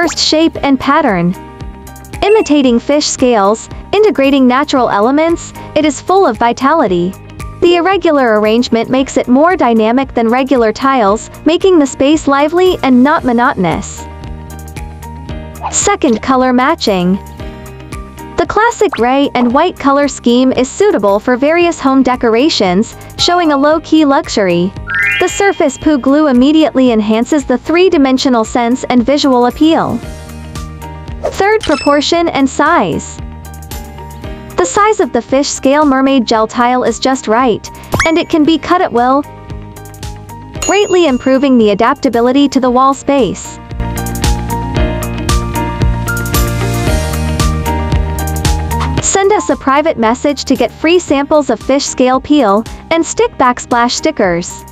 First, shape and pattern. Imitating fish scales, integrating natural elements, it is full of vitality. The irregular arrangement makes it more dynamic than regular tiles, making the space lively and not monotonous. Second, color matching. The classic gray and white color scheme is suitable for various home decorations, showing a low-key luxury. The surface PU glue immediately enhances the three-dimensional sense and visual appeal. Third, proportion and size. The size of the fish scale mermaid gel tile is just right, and it can be cut at will, greatly improving the adaptability to the wall space. Send us a private message to get free samples of fish scale peel and stick backsplash stickers.